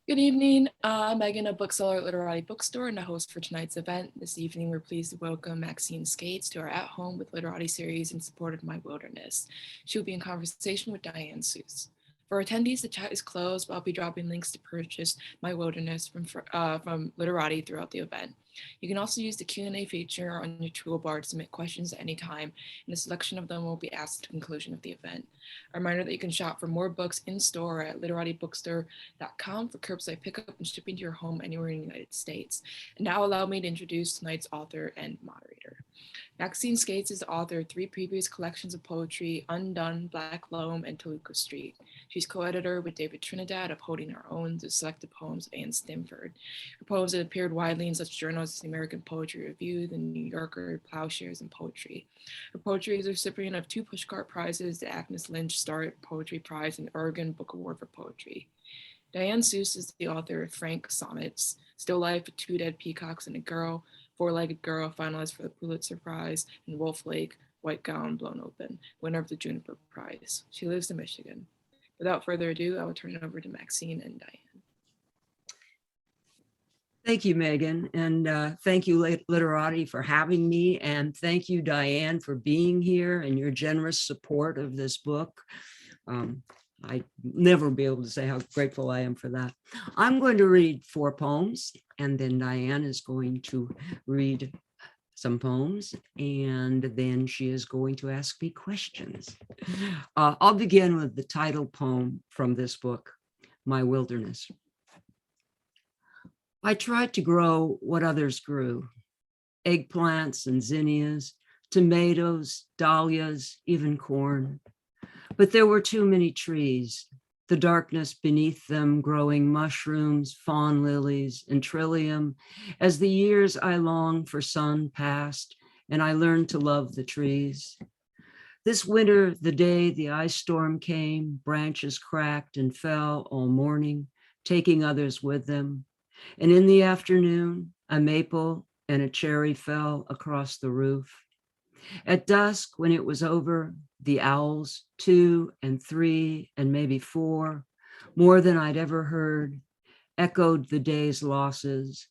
Good evening. I'm Megan, a bookseller at Literati Bookstore and a host for tonight's event. This evening, we're pleased to welcome Maxine Skates to our At Home with Literati series in support of My Wilderness. She will be in conversation with Diane Seuss. For attendees, the chat is closed, but I'll be dropping links to purchase My Wilderness from Literati throughout the event. You can also use the Q&A feature on your toolbar to submit questions at any time, and a selection of them will be asked at the conclusion of the event. A reminder that you can shop for more books in store at literatibookstore.com for curbside pickup and shipping to your home anywhere in the United States. And now allow me to introduce tonight's author and moderator. Maxine Skates is the author of 3 previous collections of poetry, Undone, Black Loam, and Toluca Street. She's co-editor with David Trinidad of Holding Our Own, the selected poems of Anne Stimford. Her poems have appeared widely in such journals as the American Poetry Review, the New Yorker, Plowshares, and Poetry. Her poetry is a recipient of 2 Pushcart Prizes, the Agnes Lynch Star Poetry Prize, and the Oregon Book Award for Poetry. Diane Seuss is the author of Frank Sonnets, Still Life with 2 Dead Peacocks and a Girl, Four-Legged Girl, finalist for the Pulitzer Prize, and Wolf Lake, White Gown Blown Open, winner of the Juniper Prize. She lives in Michigan. Without further ado, I will turn it over to Maxine and Diane. Thank you, Megan, and thank you, Literati, for having me, and thank you, Diane, for being here and your generous support of this book. I'd never be able to say how grateful I am for that. I'm going to read 4 poems, and then Diane is going to read some poems, and then she is going to ask me questions. I'll begin with the title poem from this book, My Wilderness. I tried to grow what others grew, eggplants and zinnias, tomatoes, dahlias, even corn. But there were too many trees, the darkness beneath them growing mushrooms, fawn lilies, and trillium. As the years I longed for sun passed, and I learned to love the trees. This winter, the day the ice storm came, branches cracked and fell all morning, taking others with them. And in the afternoon, a maple and a cherry fell across the roof. At dusk, when it was over, the owls, 2 and 3 and maybe 4, more than I'd ever heard, echoed the day's losses.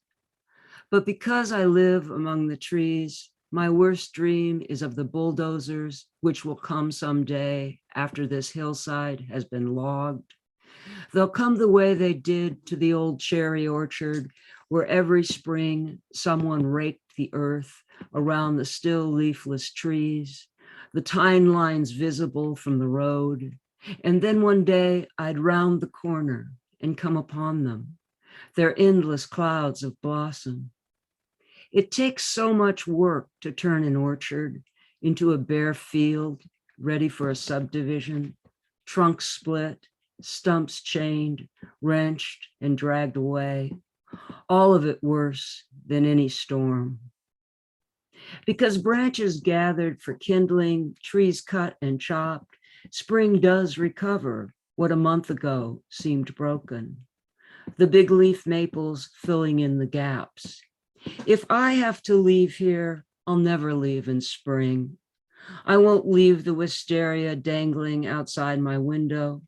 But because I live among the trees, my worst dream is of the bulldozers, which will come someday after this hillside has been logged. They'll come the way they did to the old cherry orchard, where every spring someone raked the earth around the still leafless trees, the tine lines visible from the road. And then one day I'd round the corner and come upon them, their endless clouds of blossom. It takes so much work to turn an orchard into a bare field ready for a subdivision, trunks split, stumps chained, wrenched, and dragged away, all of it worse than any storm. Because branches gathered for kindling, trees cut and chopped, spring does recover what a month ago seemed broken. The big leaf maples filling in the gaps. If I have to leave here, I'll never leave in spring. I won't leave the wisteria dangling outside my window,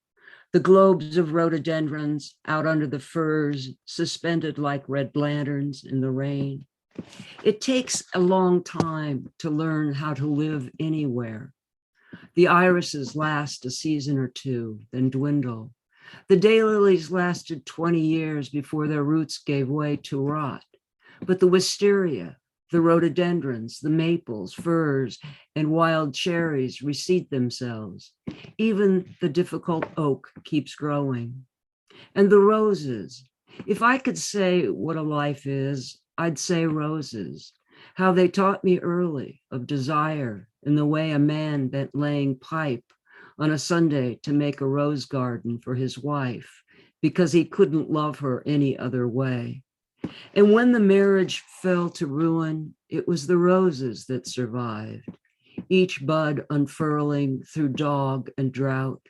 the globes of rhododendrons out under the firs, suspended like red lanterns in the rain. It takes a long time to learn how to live anywhere. The irises last a season or 2, then dwindle. The daylilies lasted 20 years before their roots gave way to rot. But the wisteria, the rhododendrons, the maples, firs, and wild cherries reseed themselves. Even the difficult oak keeps growing. And the roses. If I could say what a life is, I'd say roses, how they taught me early of desire and the way a man bent laying pipe on a Sunday to make a rose garden for his wife because he couldn't love her any other way. And when the marriage fell to ruin, it was the roses that survived, each bud unfurling through dog and drought.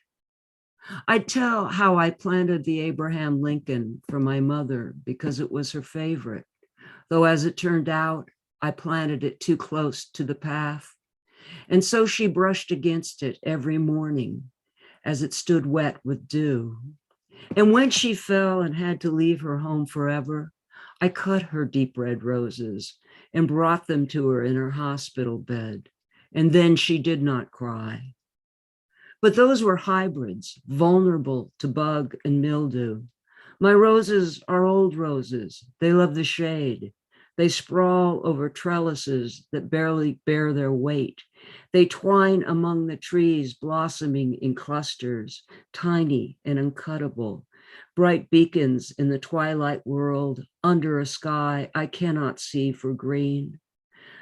I'd tell how I planted the Abraham Lincoln for my mother because it was her favorite, though as it turned out, I planted it too close to the path. And so she brushed against it every morning as it stood wet with dew. And when she fell and had to leave her home forever, I cut her deep red roses and brought them to her in her hospital bed. And then she did not cry. But those were hybrids, vulnerable to bug and mildew. My roses are old roses. They love the shade. They sprawl over trellises that barely bear their weight. They twine among the trees, blossoming in clusters, tiny and uncuttable, bright beacons in the twilight world under a sky I cannot see for green.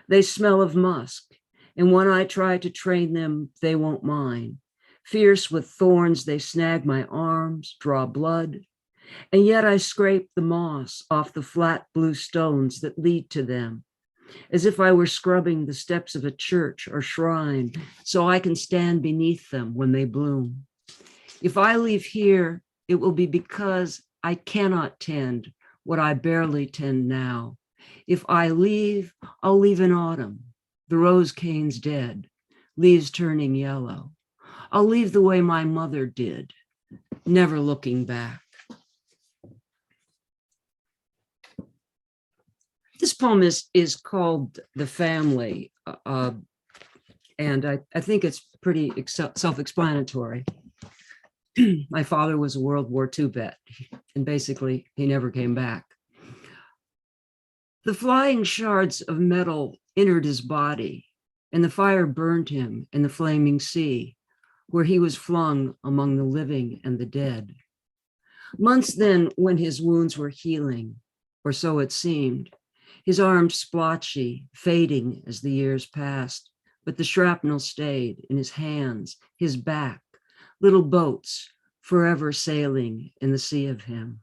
They smell of musk, and when I try to train them, they won't mind. Fierce with thorns, they snag my arms, draw blood, and yet I scrape the moss off the flat blue stones that lead to them, as if I were scrubbing the steps of a church or shrine, so I can stand beneath them when they bloom. If I leave here, it will be because I cannot tend what I barely tend now. If I leave, I'll leave in autumn, the rose cane's dead, leaves turning yellow. I'll leave the way my mother did, never looking back. This poem is called The Family, and I think it's pretty self-explanatory. My father was a World War II vet, and basically he never came back. The flying shards of metal entered his body, and the fire burned him in the flaming sea, where he was flung among the living and the dead. Months then, when his wounds were healing, or so it seemed, his arms splotchy, fading as the years passed, but the shrapnel stayed in his hands, his back, little boats forever sailing in the sea of him.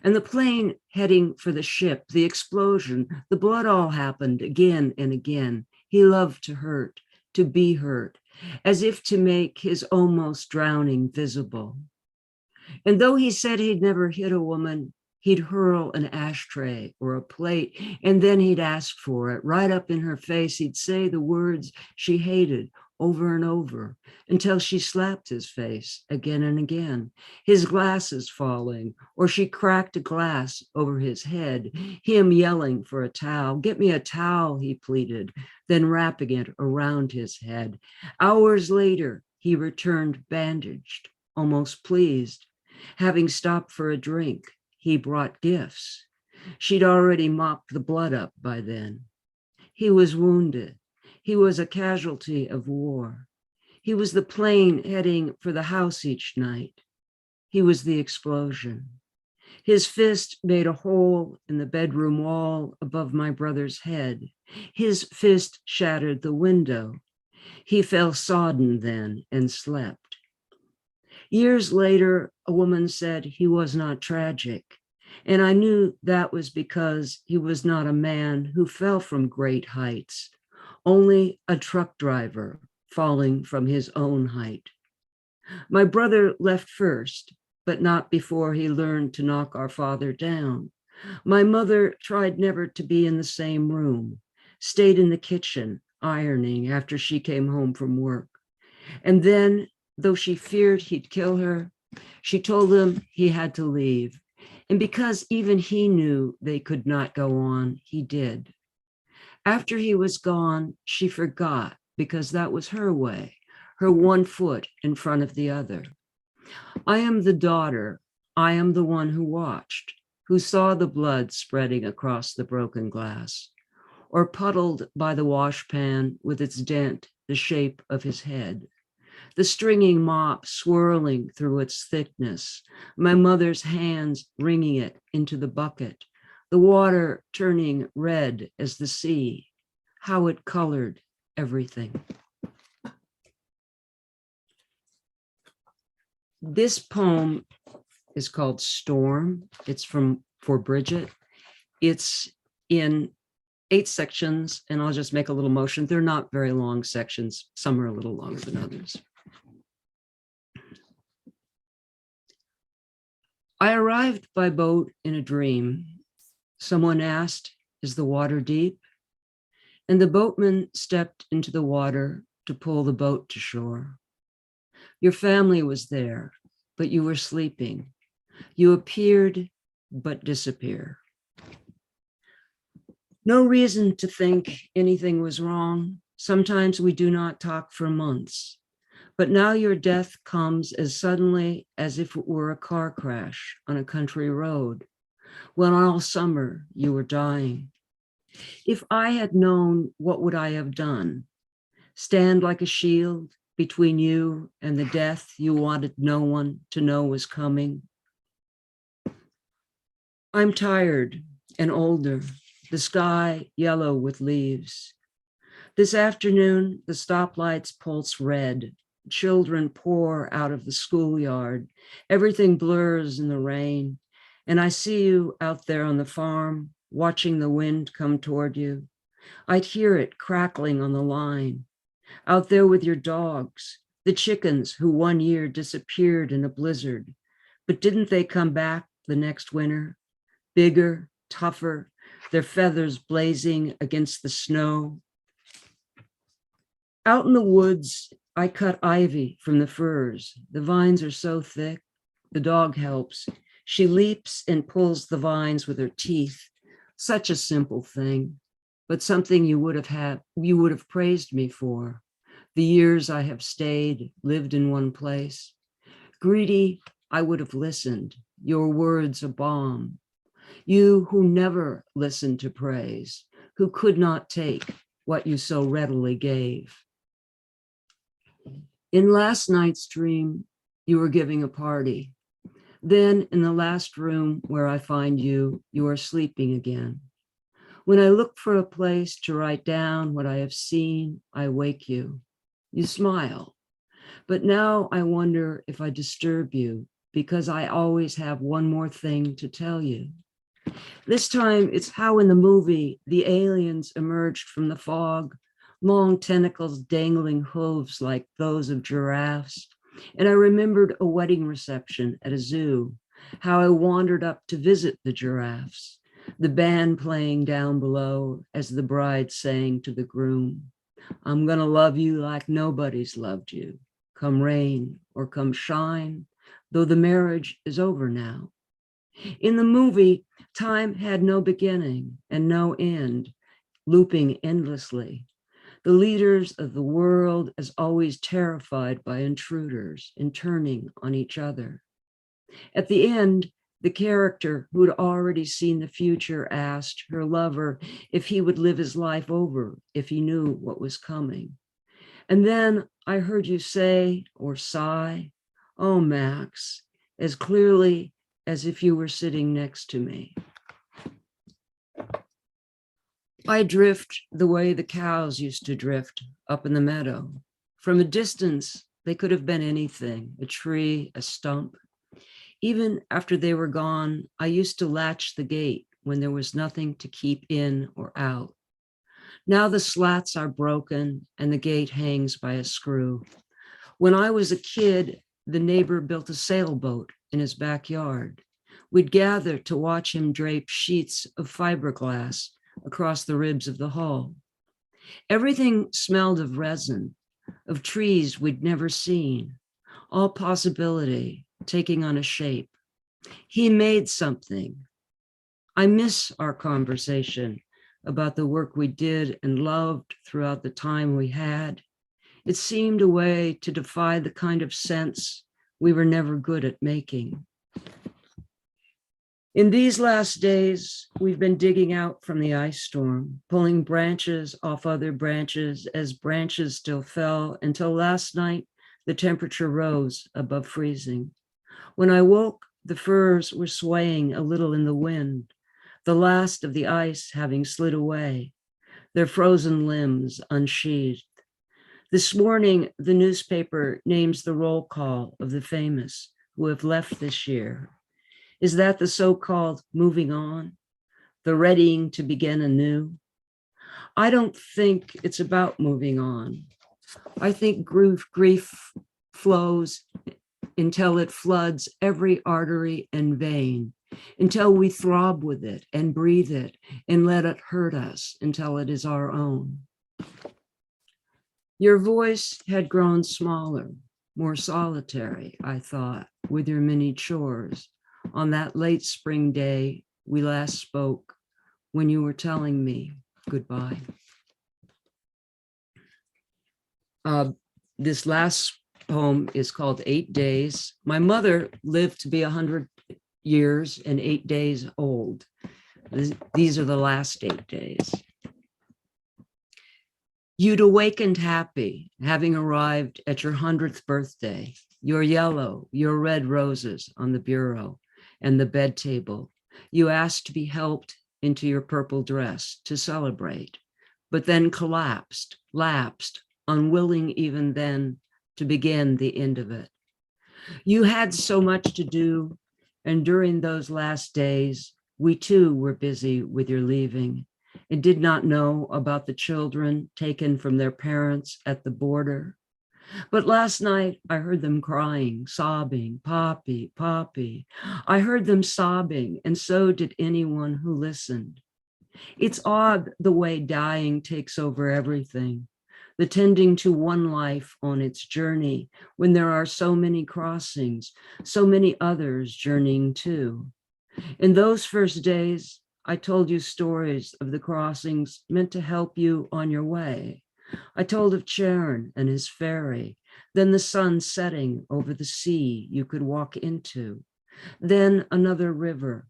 And the plane heading for the ship, the explosion, the blood all happened again and again. He loved to hurt, to be hurt, as if to make his almost drowning visible. And though he said he'd never hit a woman, he'd hurl an ashtray or a plate, and then he'd ask for it right up in her face. He'd say the words she hated over and over until she slapped his face again and again, his glasses falling, or she cracked a glass over his head, him yelling for a towel. Get me a towel, he pleaded, then wrapping it around his head. Hours later, he returned bandaged, almost pleased. Having stopped for a drink, he brought gifts. She'd already mopped the blood up by then. He was wounded. He was a casualty of war. He was the plane heading for the house each night. He was the explosion. His fist made a hole in the bedroom wall above my brother's head. His fist shattered the window. He fell sodden then and slept. Years later, a woman said he was not tragic, and I knew that was because he was not a man who fell from great heights, only a truck driver falling from his own height. My brother left first, but not before he learned to knock our father down. My mother tried never to be in the same room, stayed in the kitchen ironing after she came home from work. And then, though she feared he'd kill her, she told him he had to leave. And because even he knew they could not go on, he did. After he was gone, she forgot, because that was her way, her one foot in front of the other. I am the daughter. I am the one who watched, who saw the blood spreading across the broken glass, or puddled by the washpan with its dent the shape of his head, the stringing mop swirling through its thickness, my mother's hands wringing it into the bucket, the water turning red as the sea, how it colored everything. This poem is called Storm. It's for Bridget. It's in 8 sections, and I'll just make a little motion. They're not very long sections. Some are a little longer than others. I arrived by boat in a dream. Someone asked, "Is the water deep?" And the boatman stepped into the water to pull the boat to shore. Your family was there, but you were sleeping. You appeared, but disappear. No reason to think anything was wrong. Sometimes we do not talk for months. But now your death comes as suddenly as if it were a car crash on a country road, when all summer you were dying. If I had known, what would I have done? Stand like a shield between you and the death you wanted no one to know was coming? I'm tired and older, the sky yellow with leaves. This afternoon, the stoplights pulse red. Children pour out of the schoolyard. Everything blurs in the rain. And I see you out there on the farm, watching the wind come toward you. I'd hear it crackling on the line. Out there with your dogs, the chickens who one year disappeared in a blizzard. But didn't they come back the next winter? Bigger, tougher, their feathers blazing against the snow. Out in the woods, I cut ivy from the firs. The vines are so thick. The dog helps. She leaps and pulls the vines with her teeth. Such a simple thing, but something you would have praised me for. The years I have stayed, lived in one place. Greedy, I would have listened. Your words a balm. You who never listened to praise, who could not take what you so readily gave. In last night's dream, you were giving a party. Then in the last room where I find you, you are sleeping again. When I look for a place to write down what I have seen, I wake you. You smile. But now I wonder if I disturb you, because I always have one more thing to tell you. This time it's how in the movie, the aliens emerged from the fog, long tentacles dangling hooves like those of giraffes. And I remembered a wedding reception at a zoo, how I wandered up to visit the giraffes, the band playing down below as the bride sang to the groom, I'm gonna love you like nobody's loved you, come rain or come shine, though the marriage is over now. In the movie, time had no beginning and no end, looping endlessly. The leaders of the world as always terrified by intruders and turning on each other. At the end, the character who'd already seen the future asked her lover if he would live his life over if he knew what was coming. And then I heard you say or sigh, oh, Max, as clearly as if you were sitting next to me. I drift the way the cows used to drift up in the meadow. From a distance, they could have been anything, a tree, a stump. Even after they were gone, I used to latch the gate when there was nothing to keep in or out. Now the slats are broken and the gate hangs by a screw. When I was a kid, the neighbor built a sailboat in his backyard. We'd gather to watch him drape sheets of fiberglass across the ribs of the hull. Everything smelled of resin, of trees we'd never seen, all possibility taking on a shape. He made something. I miss our conversation about the work we did and loved throughout the time we had. It seemed a way to defy the kind of sense we were never good at making. In these last days, we've been digging out from the ice storm, pulling branches off other branches as branches still fell until last night, the temperature rose above freezing. When I woke, the firs were swaying a little in the wind, the last of the ice having slid away, their frozen limbs unsheathed. This morning, the newspaper names the roll call of the famous who have left this year. Is that the so-called moving on, the readying to begin anew? I don't think it's about moving on. I think grief flows until it floods every artery and vein, until we throb with it and breathe it and let it hurt us until it is our own. Your voice had grown smaller, more solitary, I thought, with your many chores, on that late spring day we last spoke when you were telling me goodbye. This last poem is called 8 Days. My mother lived to be 100 years and 8 days old. These are the last 8 days. You'd awakened happy, having arrived at your 100th birthday, your yellow, your red roses on the bureau and the bed table. You asked to be helped into your purple dress to celebrate, but then collapsed, lapsed, unwilling even then to begin the end of it. You had so much to do, and during those last days, we too were busy with your leaving and did not know about the children taken from their parents at the border. But last night I heard them crying, sobbing, Poppy, Poppy. I heard them sobbing, and so did anyone who listened. It's odd the way dying takes over everything, the tending to one life on its journey when there are so many crossings, so many others journeying too. In those first days, I told you stories of the crossings meant to help you on your way. I told of Charon and his ferry, then the sun setting over the sea you could walk into, then another river,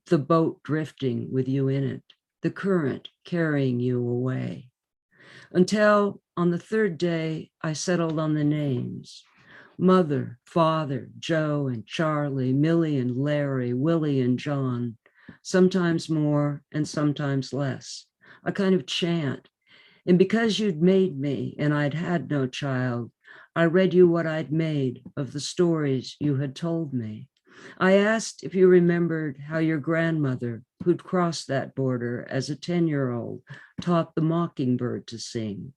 the boat drifting with you in it, the current carrying you away. Until on the third day, I settled on the names. Mother, Father, Joe and Charlie, Millie and Larry, Willie and John, sometimes more and sometimes less, a kind of chant. And because you'd made me and I'd had no child, I read you what I'd made of the stories you had told me. I asked if you remembered how your grandmother, who'd crossed that border as a 10-year-old, taught the mockingbird to sing.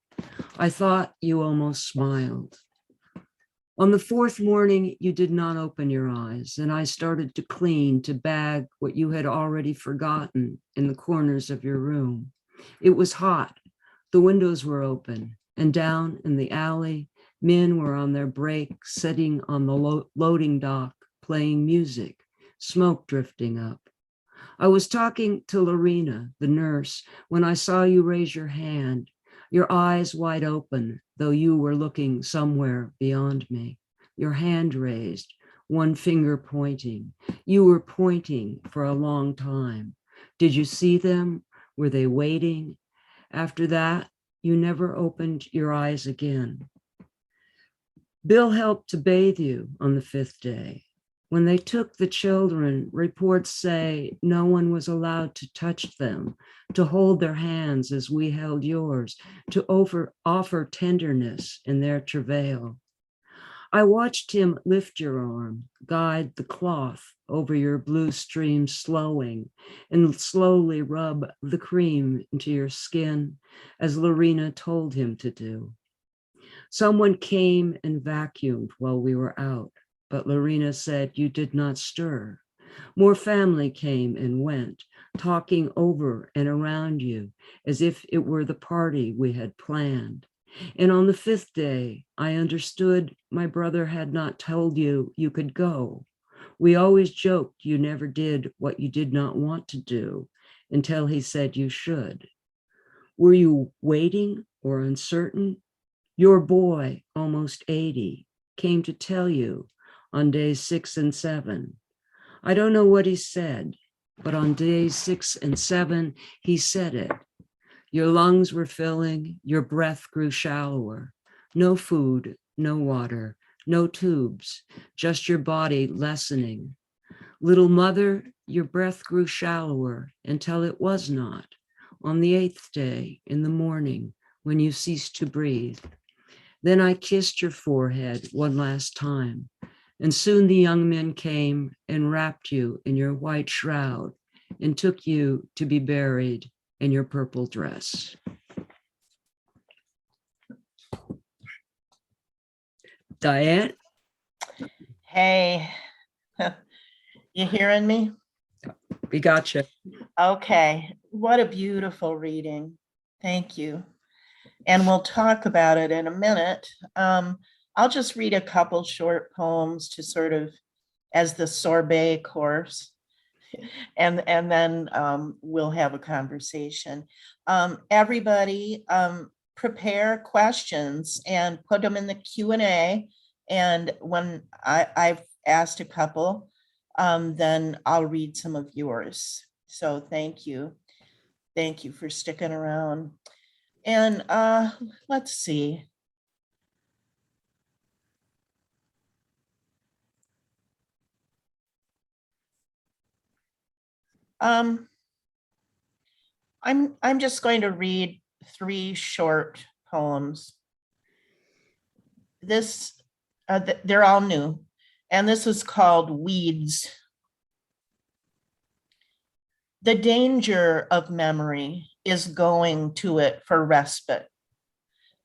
I thought you almost smiled. On the fourth morning, you did not open your eyes, and I started to clean, to bag what you had already forgotten in the corners of your room. It was hot. The windows were open, and down in the alley, men were on their break, sitting on the loading dock, playing music, smoke drifting up. I was talking to Lorena, the nurse, when I saw you raise your hand, your eyes wide open, though you were looking somewhere beyond me, your hand raised, one finger pointing. You were pointing for a long time. Did you see them? Were they waiting? After that, you never opened your eyes again. Bill helped to bathe you on the 5th day. When they took the children, reports say no one was allowed to touch them, to hold their hands as we held yours, to offer tenderness in their travail. I watched him lift your arm, guide the cloth over your blue stream slowing, and slowly rub the cream into your skin, as Lorena told him to do. Someone came and vacuumed while we were out, but Lorena said you did not stir. More family came and went, talking over and around you as if it were the party we had planned. And on the 5th day, I understood my brother had not told you you could go. We always joked you never did what you did not want to do until he said you should. Were you waiting or uncertain? Your boy, almost 80, came to tell you on days 6 and 7. I don't know what he said, but on days 6 and 7, he said it. Your lungs were filling, your breath grew shallower. No food, no water, no tubes, just your body lessening. Little mother, your breath grew shallower until it was not. On the 8th day in the morning, when you ceased to breathe. Then I kissed your forehead one last time, and soon the young men came and wrapped you in your white shroud and took you to be buried in your purple dress. Diane? Hey, you hearing me? We got you. Okay, what a beautiful reading. Thank you. And we'll talk about it in a minute. I'll just read a couple short poems to sort of as the sorbet course. And then we'll have a conversation. Everybody prepare questions and put them in the Q&A. And when I've asked a couple, then I'll read some of yours. So thank you. Thank you for sticking around. And let's see. I'm just going to read 3 short poems. This they're all new, and this is called Weeds. The danger of memory is going to it for respite.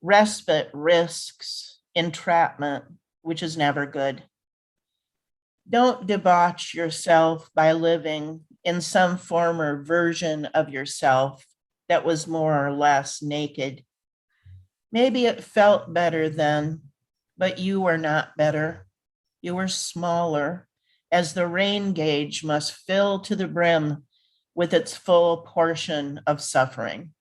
Respite risks entrapment, which is never good. Don't debauch yourself by living in some former version of yourself that was more or less naked. Maybe it felt better then, but you were not better. You were smaller, as the rain gauge must fill to the brim with its full portion of suffering.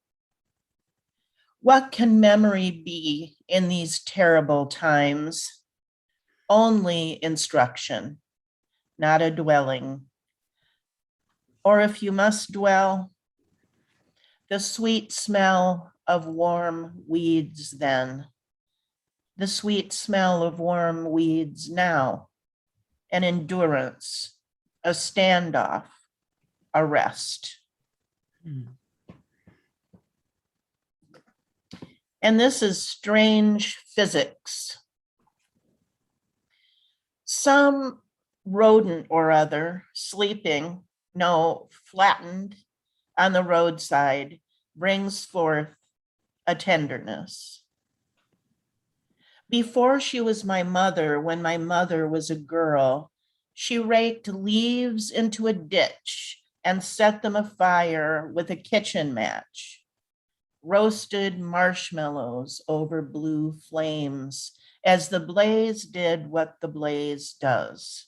What can memory be in these terrible times? Only instruction, not a dwelling. Or if you must dwell, the sweet smell of warm weeds then, the sweet smell of warm weeds now, an endurance, a standoff, a rest. And this is strange physics. Some rodent or other sleeping, no, flattened on the roadside, brings forth a tenderness. Before she was my mother, when my mother was a girl, she raked leaves into a ditch and set them afire with a kitchen match. Roasted marshmallows over blue flames as the blaze did what the blaze does.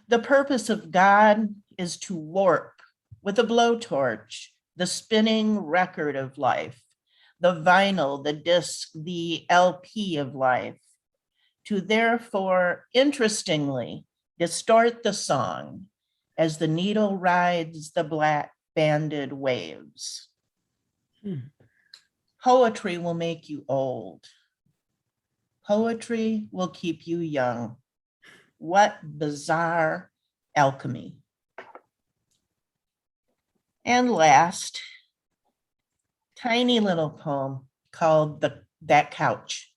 The purpose of God is to warp with a blowtorch the spinning record of life, the vinyl, the disc, the LP of life, to therefore, interestingly, distort the song as the needle rides the black banded waves. Poetry will make you old. Poetry will keep you young. What bizarre alchemy. And last, tiny little poem called That Couch.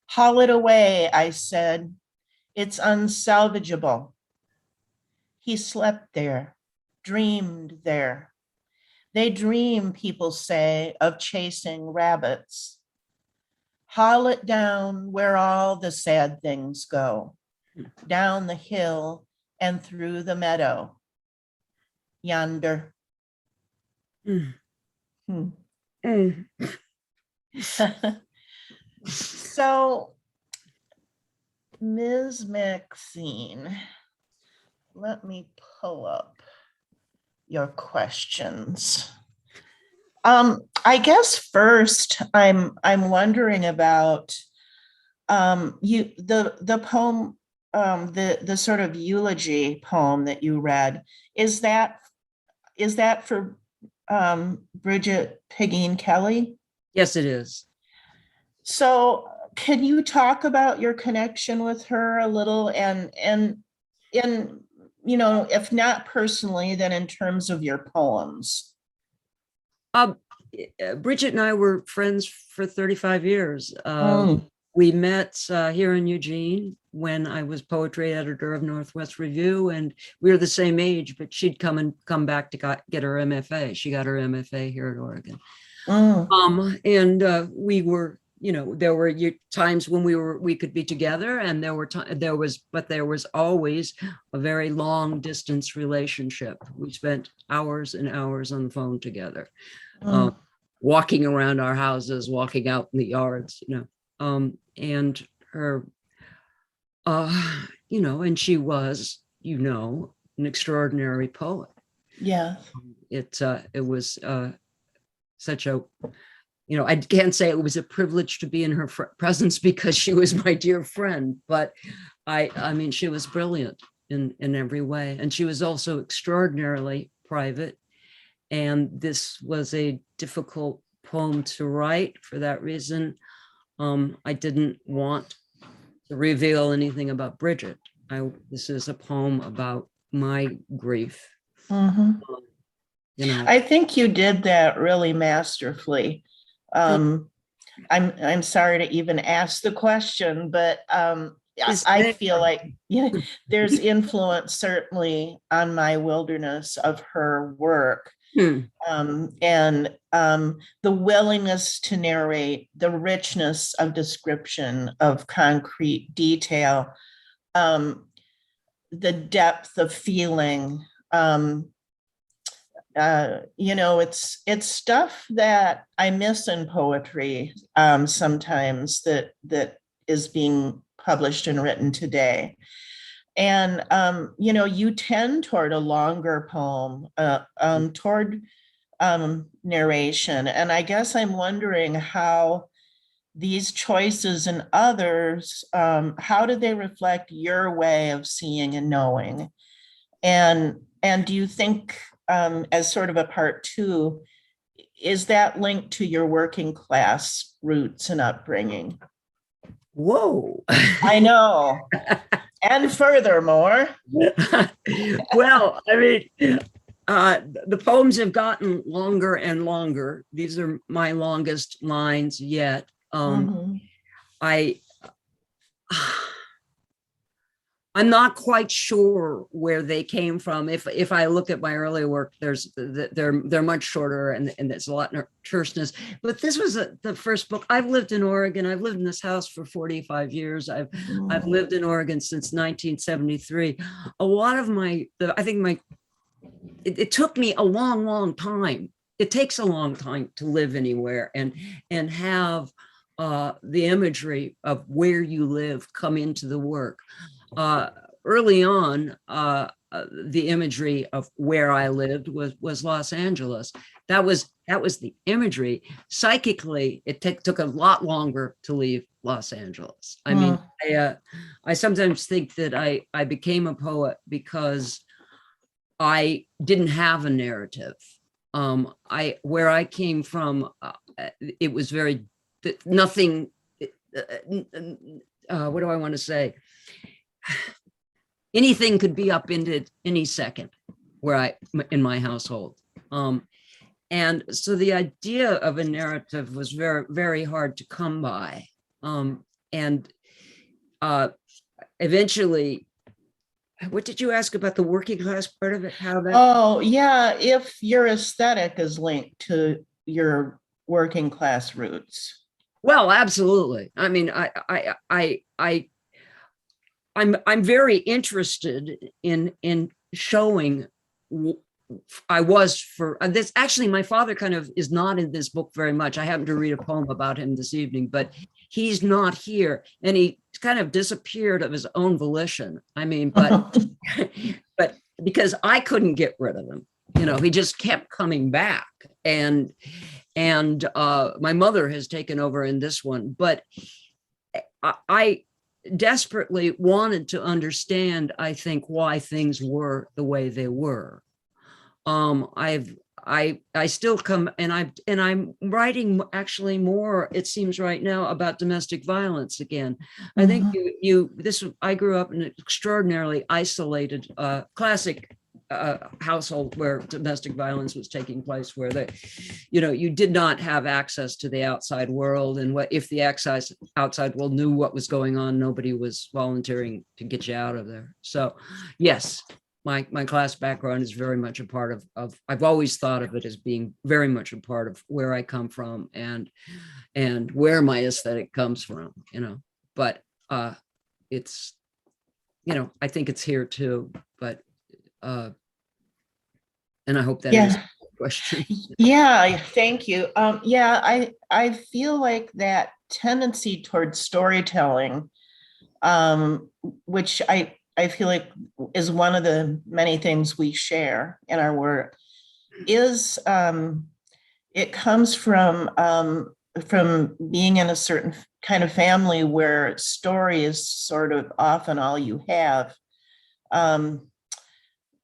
Haul it away, I said. It's unsalvageable. He slept there, dreamed there. They dream, people say, of chasing rabbits. Haul it down where all the sad things go, down the hill and through the meadow. Yonder. So, Ms. Maxine, let me pull up your questions. I guess first I'm wondering about the poem, the sort of eulogy poem that you read. Is that for Bridget Pegeen Kelly? Yes, it is. So can you talk about your connection with her a little, and if not personally, then in terms of your poems? Bridget and I were friends for 35 years. Mm. We met here in Eugene when I was poetry editor of Northwest Review, and we were the same age, but she'd come back to get her MFA. She got her MFA here at Oregon. And we were, there were times when we could be together, and there was always a very long distance relationship. We spent hours and hours on the phone together, walking around our houses, walking out in the yards, and her and she was, an extraordinary poet. Yeah. It was such a, I can't say it was a privilege to be in her presence because she was my dear friend, but I mean, she was brilliant in every way. And she was also extraordinarily private. And this was a difficult poem to write for that reason. I didn't want to reveal anything about Bridget. This is a poem about my grief. Mhm. I think you did that really masterfully. I'm sorry to even ask the question, but I feel like there's influence certainly on my wilderness of her work. And the willingness to narrate, the richness of description, of concrete detail, the depth of feeling. It's stuff that I miss in poetry sometimes that is being published and written today. And you tend toward a longer poem, toward narration. And I guess I'm wondering how these choices and others, how do they reflect your way of seeing and knowing? And do you think, as sort of a part two, is that linked to your working class roots and upbringing? Whoa. I know. And furthermore. Well, I mean, the poems have gotten longer and longer. These are my longest lines yet. I'm not quite sure where they came from. If I look at my earlier work, they're much shorter and there's a lot of terseness. But this was the first book. I've lived in Oregon. I've lived in this house for 45 years. I've lived in Oregon since 1973. A lot of it took me a long time. It takes a long time to live anywhere and have the imagery of where you live come into the work. Early on, the imagery of where I lived was Los Angeles. That was the imagery. Psychically, it took a lot longer to leave Los Angeles. I mean, I sometimes think that I became a poet because I didn't have a narrative. Where I came from, it was very nothing. What do I want to say? Anything could be upended any second in my household. And so the idea of a narrative was very, very hard to come by. And eventually, what did you ask about the working class part of it? Oh, yeah. If your aesthetic is linked to your working class roots. Well, absolutely. I mean, I'm very interested in showing. I was for this. Actually, my father kind of is not in this book very much. I happened to read a poem about him this evening, but he's not here, and he kind of disappeared of his own volition. I mean, but because I couldn't get rid of him, he just kept coming back, and my mother has taken over in this one, but I desperately wanted to understand, I think, why things were the way they were. I still come and I'm writing actually more, it seems right now, about domestic violence again. I think I grew up in an extraordinarily isolated, classic household where domestic violence was taking place, where you did not have access to the outside world, and if the outside world knew what was going on, nobody was volunteering to get you out of there. So yes, my class background is very much a part of I've always thought of it as being very much a part of where I come from and where my aesthetic comes from, but it's I think it's here too, but and I hope that answers the question. Yeah, thank you. I feel like that tendency towards storytelling which I feel like is one of the many things we share in our work, is it comes from being in a certain kind of family where story is sort of often all you have. And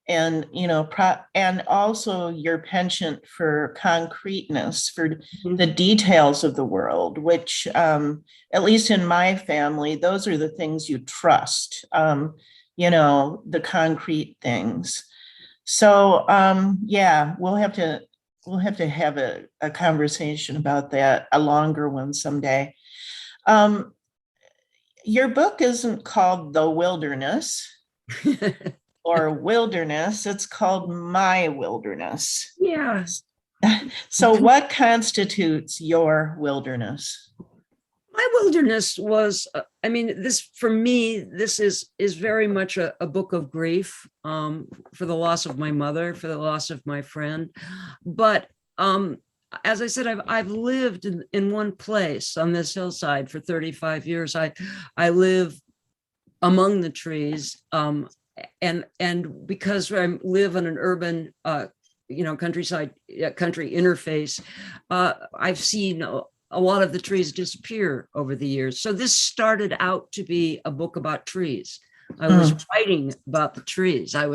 and also your penchant for concreteness, for the details of the world, which at least in my family, those are the things you trust, the concrete things. So yeah, we'll have to have a conversation about that, a longer one someday. Your book isn't called The Wilderness or Wilderness, it's called My Wilderness. Yeah. So what constitutes your wilderness? My wilderness was, this, for me, this is very much a book of grief, for the loss of my mother, for the loss of my friend. But as I said, I've lived in one place on this hillside for 35 years. I live among the trees, and because I live in an urban, countryside, country interface, I've seen a lot of the trees disappear over the years. So this started out to be a book about trees. I was writing about the trees. I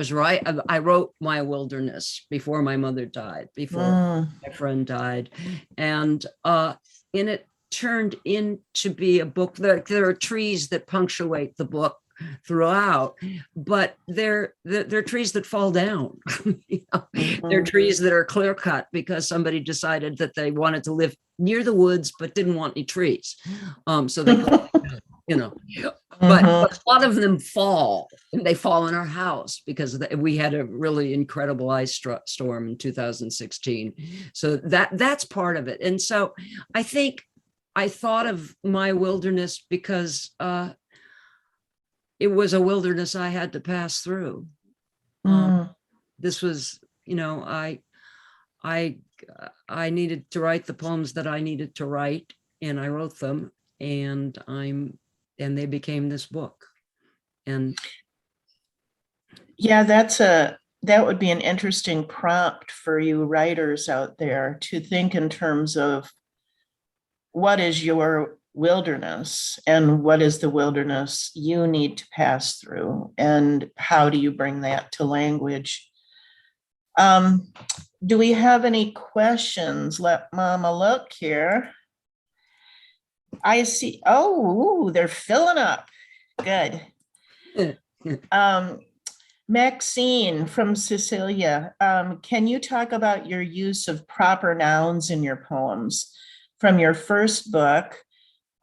wrote My Wilderness before my mother died, before my friend died. And it turned into be a book. There are trees that punctuate the book throughout, but they're trees that fall down. They're trees that are clear cut because somebody decided that they wanted to live near the woods but didn't want any trees, so they but a lot of them fall, and they fall in our house because we had a really incredible ice storm in 2016. So that's part of it. And so I think I thought of My Wilderness because it was a wilderness I had to pass through. This was, I needed to write the poems that I needed to write, and I wrote them, and they became this book. And yeah, that would be an interesting prompt for you writers out there to think in terms of what is your wilderness and what is the wilderness you need to pass through, and how do you bring that to language? Do we have any questions? Let Mama look here. I see. Oh, they're filling up. Good. Maxine from Cecilia, can you talk about your use of proper nouns in your poems, from your first book,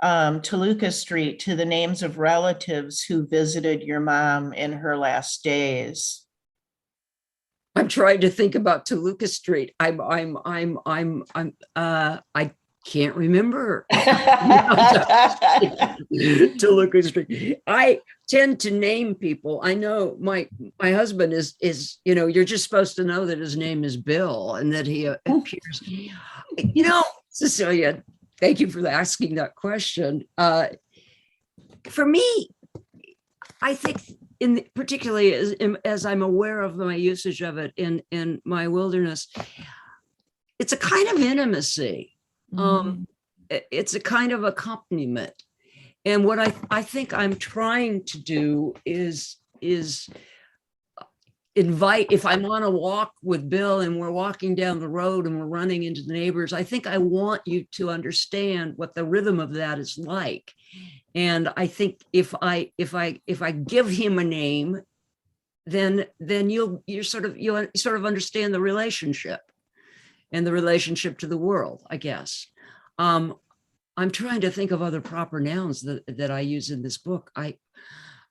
Toluca Street, to the names of relatives who visited your mom in her last days? I'm trying to think about Toluca Street. I can't remember. Toluca Street. I tend to name people. I know my husband is you're just supposed to know that his name is Bill and that he appears. Cecilia, thank you for asking that question. For me, I think, particularly as I'm aware of my usage of it in My Wilderness, it's a kind of intimacy. It's a kind of accompaniment. And what I think I'm trying to do is invite, if I'm on a walk with Bill and we're walking down the road and we're running into the neighbors, I think I want you to understand what the rhythm of that is like. And I think if I give him a name, then you'll sort of understand the relationship and the relationship to the world, I guess. I'm trying to think of other proper nouns that I use in this book.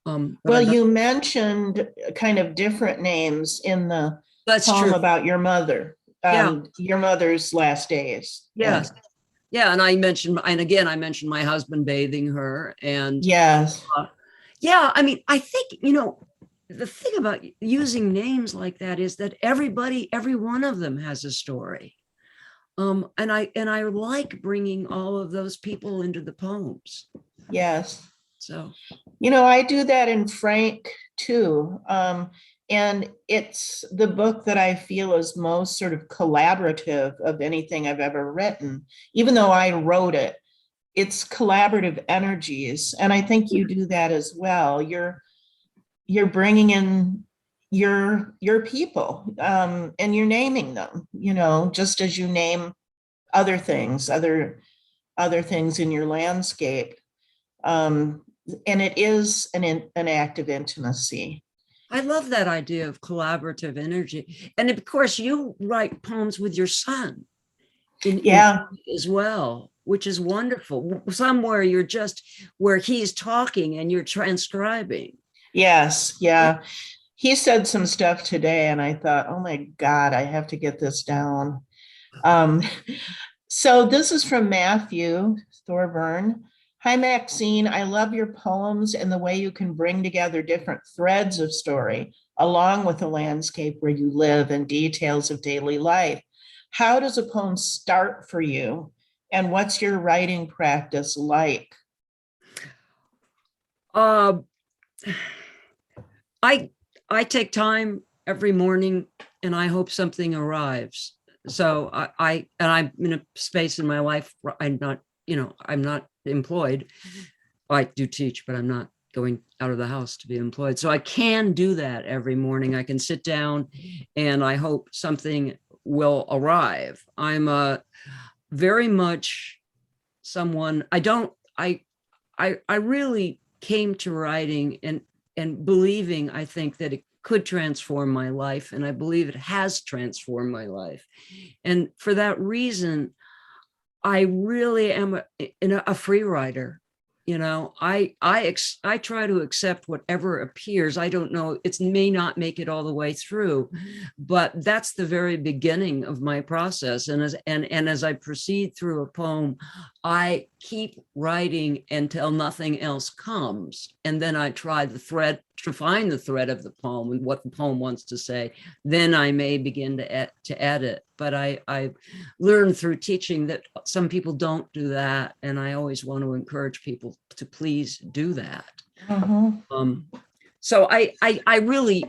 Well, you mentioned kind of different names in the poem about your mother, your mother's last days. Yes. Yeah, and I mentioned my husband bathing her, and yes, I think the thing about using names like that is that every one of them has a story, and I like bringing all of those people into the poems. Yes. So, I do that in Frank too. And it's the book that I feel is most sort of collaborative of anything I've ever written. Even though I wrote it, it's collaborative energies. And I think you do that as well. You're bringing in your people, and you're naming them, just as you name other things, other things in your landscape. And it is an act of intimacy. I love that idea of collaborative energy. And of course, you write poems with your son Yeah. as well, which is wonderful. Somewhere you're just where he's talking and you're transcribing. Yes. Yeah. He said some stuff today, and I thought, oh my God, I have to get this down. So this is from Matthew Thorburn. Hi, Maxine. I love your poems and the way you can bring together different threads of story, along with the landscape where you live and details of daily life. How does a poem start for you? And what's your writing practice like? I take time every morning and I hope something arrives. So I'm in a space in my life where I'm not employed. I do teach, but I'm not going out of the house to be employed. So I can do that every morning. I can sit down and I hope something will arrive. I'm very much someone, I really came to writing and believing, I think, that it could transform my life. And I believe it has transformed my life. And for that reason, I really am a free writer. I try to accept whatever appears. I don't know, it may not make it all the way through, but that's the very beginning of my process. And as I proceed through a poem, I keep writing until nothing else comes. And then I try to find the thread of the poem and what the poem wants to say. Then I may begin to edit. But I learned through teaching that some people don't do that. And I always want to encourage people to please do that. Mm-hmm. So I really,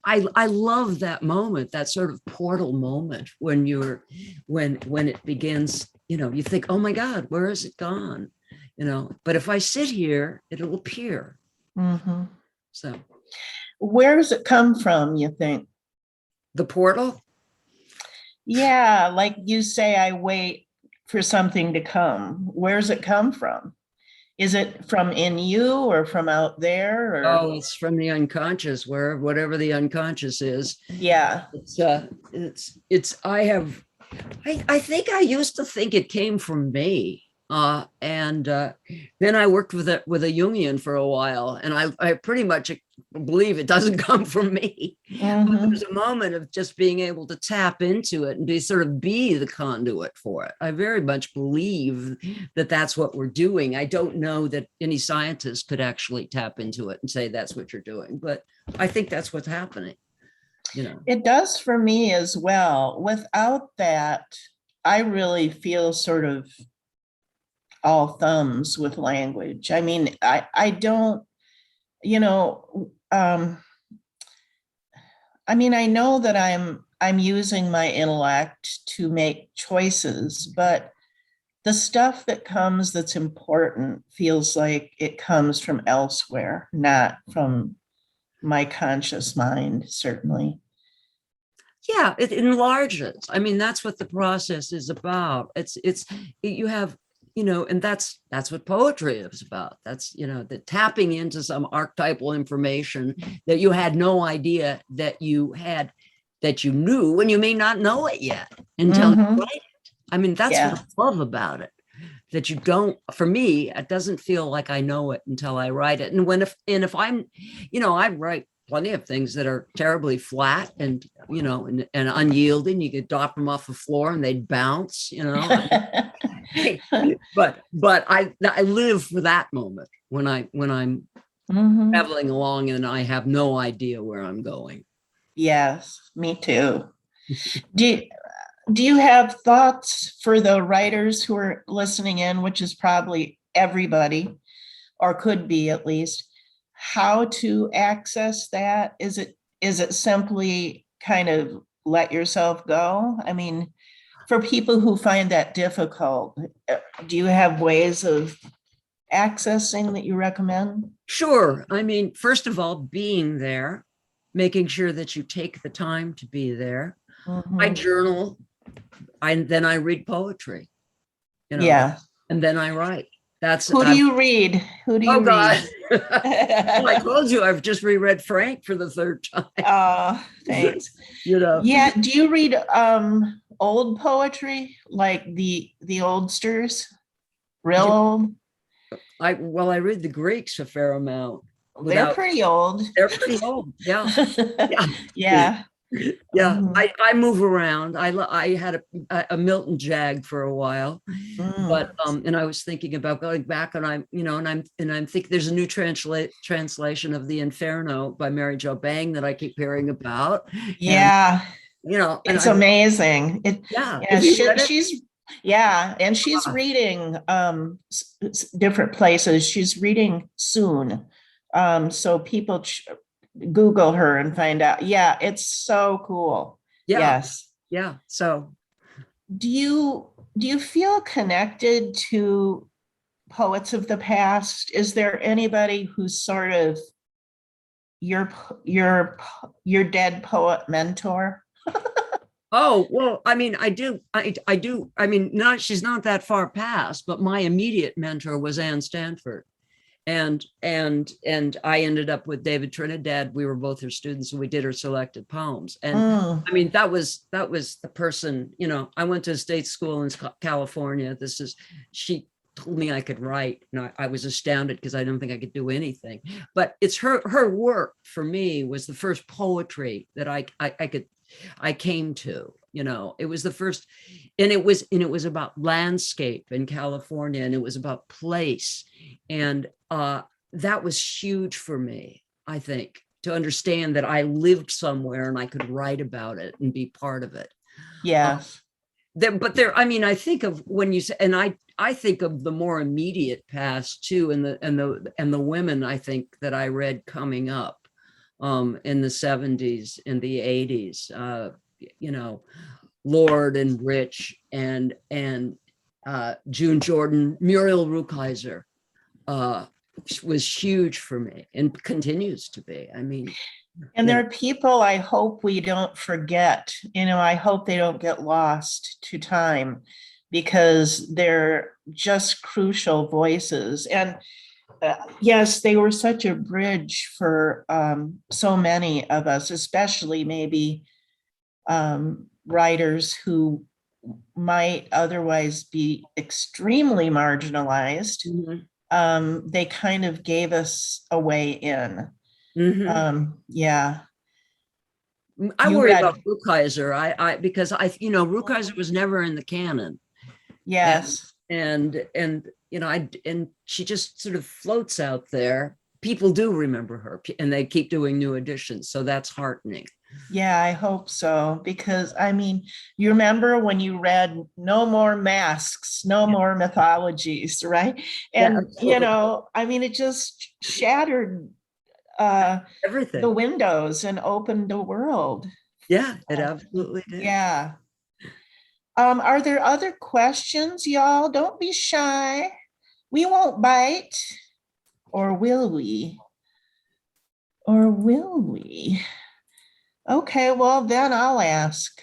I love that moment, that sort of portal moment when when it begins, you think, oh my God, where has it gone? But if I sit here, it'll appear. Mm-hmm. So where does it come from, you think? The portal? Yeah, like you say, I wait for something to come. Where's it come from? Is it from in you or from out there? Or? Oh, it's from the unconscious, whatever the unconscious is. Yeah. I think I used to think it came from me. And then I worked with a Jungian for a while, and I pretty much believe it doesn't come from me. Mm-hmm. There's a moment of just being able to tap into it and be the conduit for it. I very much believe that that's what we're doing. I don't know that any scientist could actually tap into it and say that's what you're doing, but I think that's what's happening. It does for me as well. Without that, I really feel sort of all thumbs with language. I mean, I don't, I mean, I know that I'm using my intellect to make choices, but the stuff that comes that's important feels like it comes from elsewhere, not from my conscious mind, certainly. Yeah, it enlarges. I mean, that's what the process is about. You have, and that's what poetry is about. That's, the tapping into some archetypal information that you had no idea that you knew, and you may not know it yet until you write it. I mean, that's what I love about it. That you don't, for me, it doesn't feel like I know it until I write it. And if I'm, I write plenty of things that are terribly flat and unyielding. You could drop them off the floor and they'd bounce, but I live for that moment when I'm traveling along and I have no idea where I'm going. Yes, me too. Do you have thoughts for the writers who are listening in, which is probably everybody? or could be at least. How to access that? Is it simply kind of let yourself go? I mean, for people who find that difficult, do you have ways of accessing that you recommend? Sure. I mean, first of all, being there, making sure that you take the time to be there. I Mhm. journal. Then I read poetry, Yeah. and then I write. That's Who do you read? Who do oh you God. read? Well, I told you I've just reread Frank for the third time. Thanks. You know. Yeah. Do you read old poetry, like the oldsters? Real old? I read the Greeks a fair amount They're without pretty old. they're pretty old. Yeah. Yeah. Yeah. Yeah. Mhm. I move around. I had a Milton Jag for a while, but Mm. and I was thinking about going back, and I'm thinking there's a new translation of the Inferno by Mary Jo Bang that I keep hearing about. And Yeah. and It's I amazing. yeah, Yeah, have you read it? she's yeah, and she's Ah, reading different places. She's reading soon. So people Google her and find out. Yeah, it's so cool. yeah, Yes. yeah. So Do you feel connected to poets of the past? Is there anybody who's sort of your your dead poet mentor? oh, well, I mean, I do. I mean, not she's not that far past, but my immediate mentor was Anne Stanford. And I ended up with David Trinidad. We were both her students, and we did her selected poems. And Mm. I mean, that was the person, I went to a state school in California. She told me I could write, and I was astounded because I don't think I could do anything. But it's her work for me was the first poetry that I came to. It was the first, and it was about landscape in California, and it was about place. And that was huge for me, I think, to understand that I lived somewhere and I could write about it and be part of it. Yes. I mean, I think of when you say, and I think of the more immediate past too, and the women I think that I read coming up in the 70s and the 80s, Lord and Rich and June Jordan, Muriel Rukeyser was huge for me and continues to be. I mean, And there are people I hope we don't forget. I hope they don't get lost to time because they're just crucial voices. And yes, they were such a bridge for so many of us, especially maybe writers who might otherwise be extremely marginalized. They kind of gave us a way in. Yeah. I You worry read, about Rukeyser. Because Rukeyser was never in the canon. yes. And and she just sort of floats out there. People do remember her, and they keep doing new editions, so that's heartening. Yeah, I hope so, because I mean, you remember when you read No More Masks, No More Mythologies, right? And I mean, it just shattered the Everything. windows and opened the world. Yeah, it absolutely did. Yeah. Are there other questions, y'all? Don't be shy. We won't bite. Or will we? Or will we? Okay, well, then I'll ask.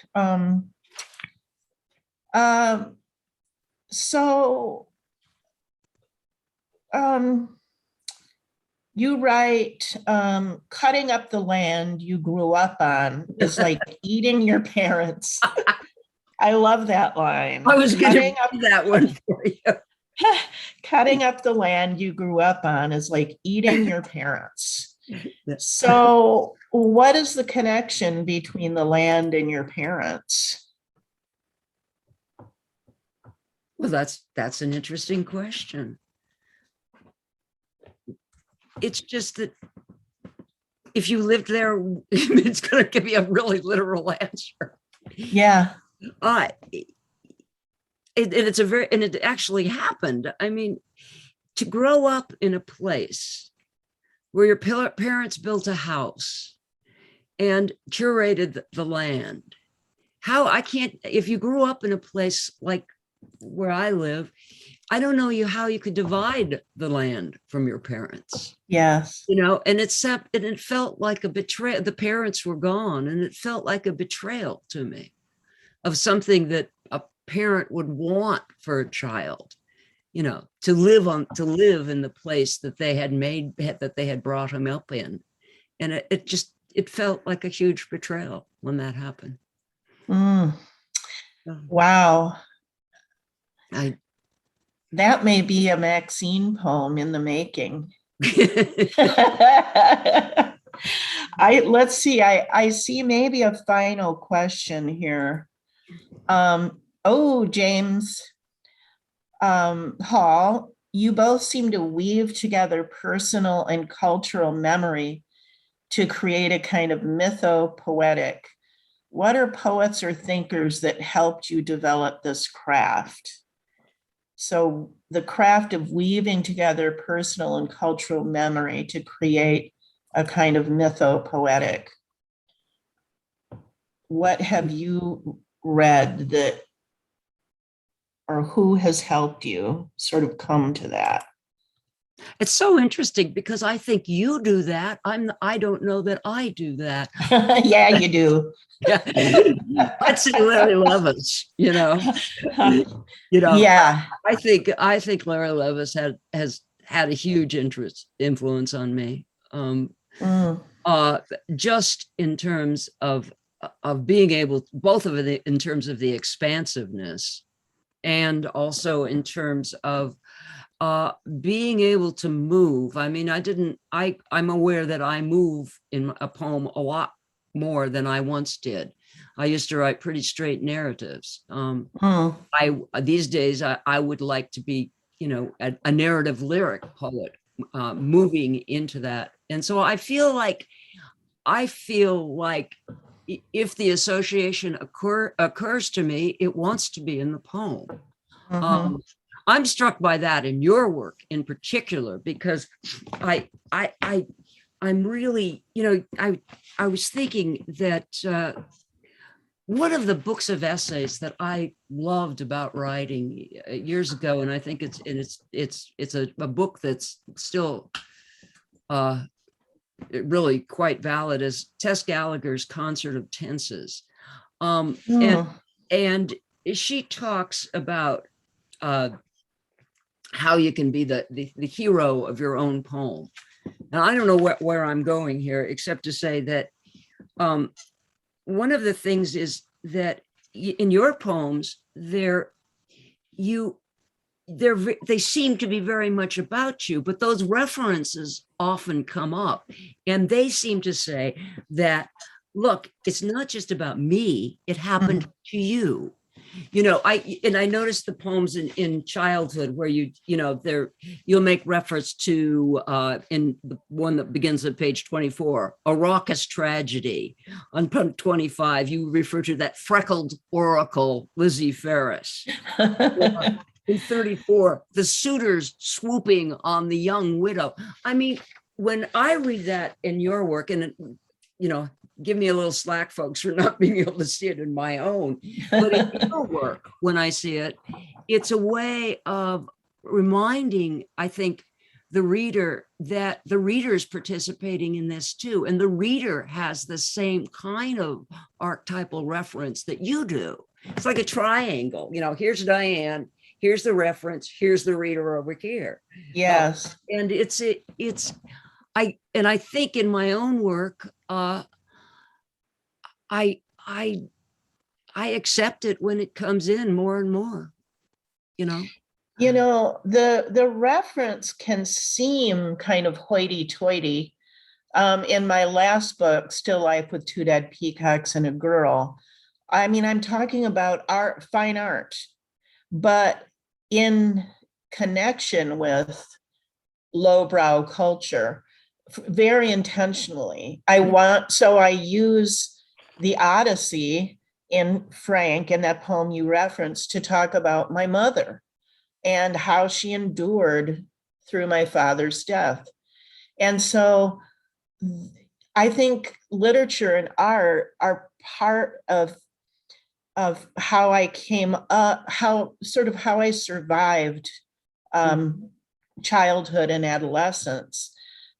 So you write, cutting up the land you grew up on is like eating your parents. I love that line. I was going to do that one for you. Cutting up the land you grew up on is like eating your parents. So what is the connection between the land and your parents? Well, that's an interesting question. It's just that if you lived there, it's going to give you a really literal answer. Yeah. It actually happened. I mean, to grow up in a place where your parents built a house and curated the land. How I can't, if you grew up in a place like where I live, I don't know how you could divide the land from your parents. Yes. You know, and it felt like a betrayal. The parents were gone, and it felt like a betrayal to me of something that a parent would want for a child, you know, to live in the place that they had brought him up in. And it felt like a huge betrayal when that happened. Mm. So, Wow. I That may be a Maxine poem in the making. Let's see. I see maybe a final question here. James Hall, you both seem to weave together personal and cultural memory to create a kind of mytho-poetic. What are poets or thinkers that helped you develop this craft? So the craft of weaving together personal and cultural memory to create a kind of mytho-poetic. What have you read that, or who has helped you sort of come to that? It's so interesting because I think you do that. I don't know that I do that. Yeah, you do. That's Larry Levis, you know. Yeah. I think Larry Levis has had a huge influence on me. Just in terms of being able, both of it in terms of the expansiveness, and also in terms of being able to move. I mean, I'm aware that I move in a poem a lot more than I once did. I used to write pretty straight narratives. These days I would like to be, you know, a narrative lyric poet, moving into that. And so I feel like if the association occurs to me, it wants to be in the poem. I'm struck by that in your work in particular, because I'm really, you know, I was thinking that one of the books of essays that I loved about writing years ago, and I think it's a book that's still really quite valid, is Tess Gallagher's Concert of Tenses. And she talks about how you can be the hero of your own poem. And I don't know where I'm going here, except to say that one of the things is that in your poems, they seem to be very much about you, but those references often come up, and they seem to say that, look, it's not just about me, it happened to you. You know, I noticed the poems in childhood where you'll make reference to in the one that begins at page 24, a raucous tragedy. On page 25, you refer to that freckled oracle, Lizzie Ferris. In 34, the suitors swooping on the young widow. I mean, when I read that in your work, and you know, give me a little slack, folks, for not being able to see it in my own. But in your work, when I see it, it's a way of reminding, I think, the reader that the reader is participating in this too. And the reader has the same kind of archetypal reference that you do. It's like a triangle. You know, here's Diane, here's the reference, here's the reader over here. Yes. And I think in my own work, I accept it when it comes in more and more, you know. You know, the reference can seem kind of hoity-toity. In my last book, Still Life with Two Dead Peacocks and a Girl, I mean, I'm talking about art, fine art, but in connection with lowbrow culture, very intentionally. I use the Odyssey in Frank, in that poem you referenced, to talk about my mother and how she endured through my father's death. And so I think literature and art are part of how I came up, how I survived childhood and adolescence.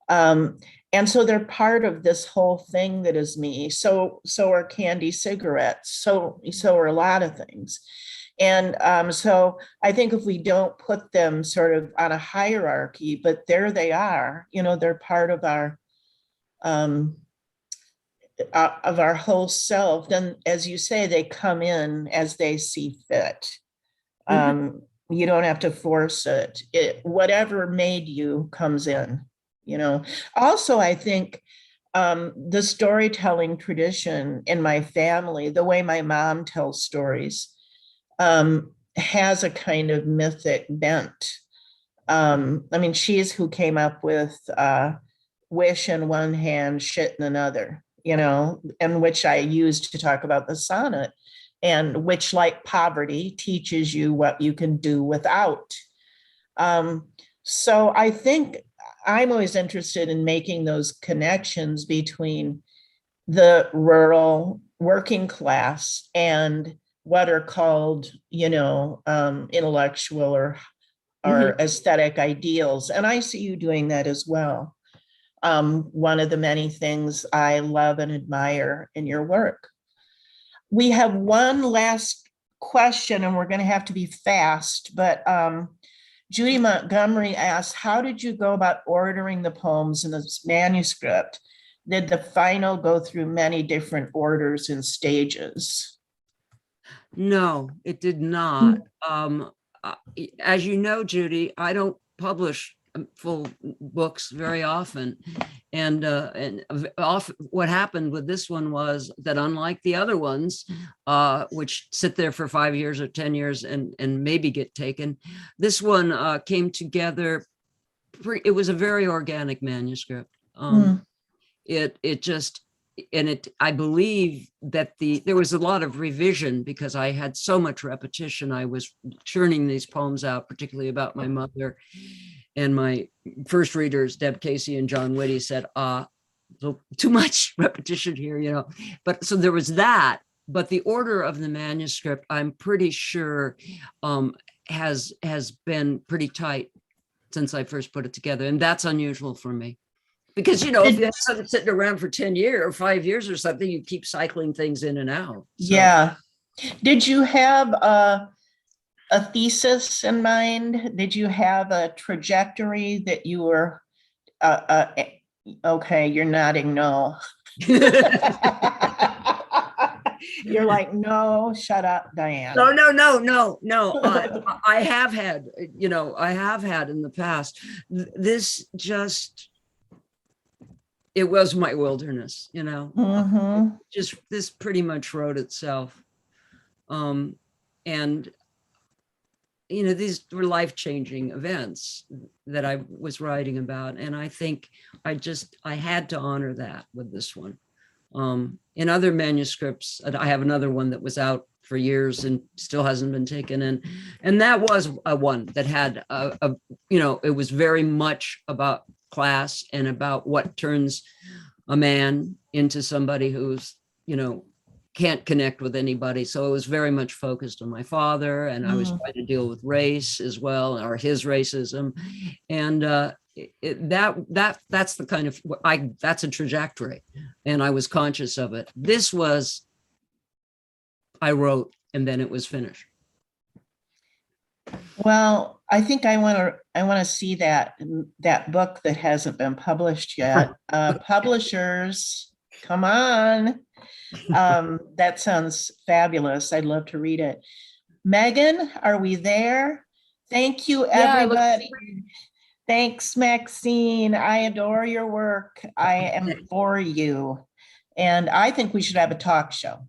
And so they're part of this whole thing that is me. So are candy cigarettes. So are a lot of things. And so I think if we don't put them sort of on a hierarchy, but there they are, they're part of our whole self. Then, as you say, they come in as they see fit. You don't have to force it. Whatever made you comes in, Also, I think the storytelling tradition in my family, the way my mom tells stories, has a kind of mythic bent. She's who came up with wish in one hand, shit in another, and which I used to talk about the sonnet, and which, like poverty, teaches you what you can do without. So I think I'm always interested in making those connections between the rural working class and what are called, intellectual or aesthetic ideals. And I see you doing that as well. One of the many things I love and admire in your work. We have one last question, and we're going to have to be fast, but Judy Montgomery asks, how did you go about ordering the poems in this manuscript? Did the final go through many different orders and stages? No, it did not. As you know, Judy, I don't publish full books very often. And what happened with this one was that, unlike the other ones, which sit there for 5 years or 10 years and maybe get taken, this one came together. It was a very organic manuscript. I believe that there was a lot of revision because I had so much repetition. I was churning these poems out, particularly about my mother. And my first readers, Deb Casey and John Whitty, said, too much repetition here, But so there was that. But the order of the manuscript, I'm pretty sure, has been pretty tight since I first put it together. And that's unusual for me. Because, if you have something sitting around for 10 years or 5 years or something, you keep cycling things in and out. So. Yeah. Did you have a thesis in mind? Did you have a trajectory that you were, okay, you're nodding no. You're like, no, shut up, Diane. No. I have had in the past. This just, it was my wilderness, just this pretty much wrote itself. And these were life-changing events that I was writing about. And I think I had to honor that with this one. In other manuscripts, I have another one that was out for years and still hasn't been taken in. And that was a one that had it was very much about class and about what turns a man into somebody who's, can't connect with anybody. So it was very much focused on my father, and I was trying to deal with race as well, or his racism. And that's the kind of, that's a trajectory, and I was conscious of it. This was, I wrote, and then it was finished. Well, I think I want to see that book that hasn't been published yet. Publishers, come on. That sounds fabulous. I'd love to read it. Megan, are we there? Thank you, everybody. Thanks, Maxine. I adore your work. I am for you. And I think we should have a talk show.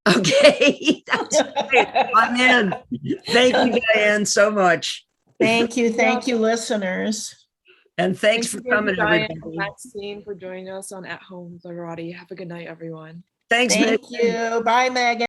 Okay, that's great. I'm in. Thank you, Diane, so much. Thank you, listeners. And thanks for coming, Diane everybody. and Maxine, for joining us on At Home with Literati. Have a good night, everyone. Thanks, Thank Megan. you. Bye, Megan.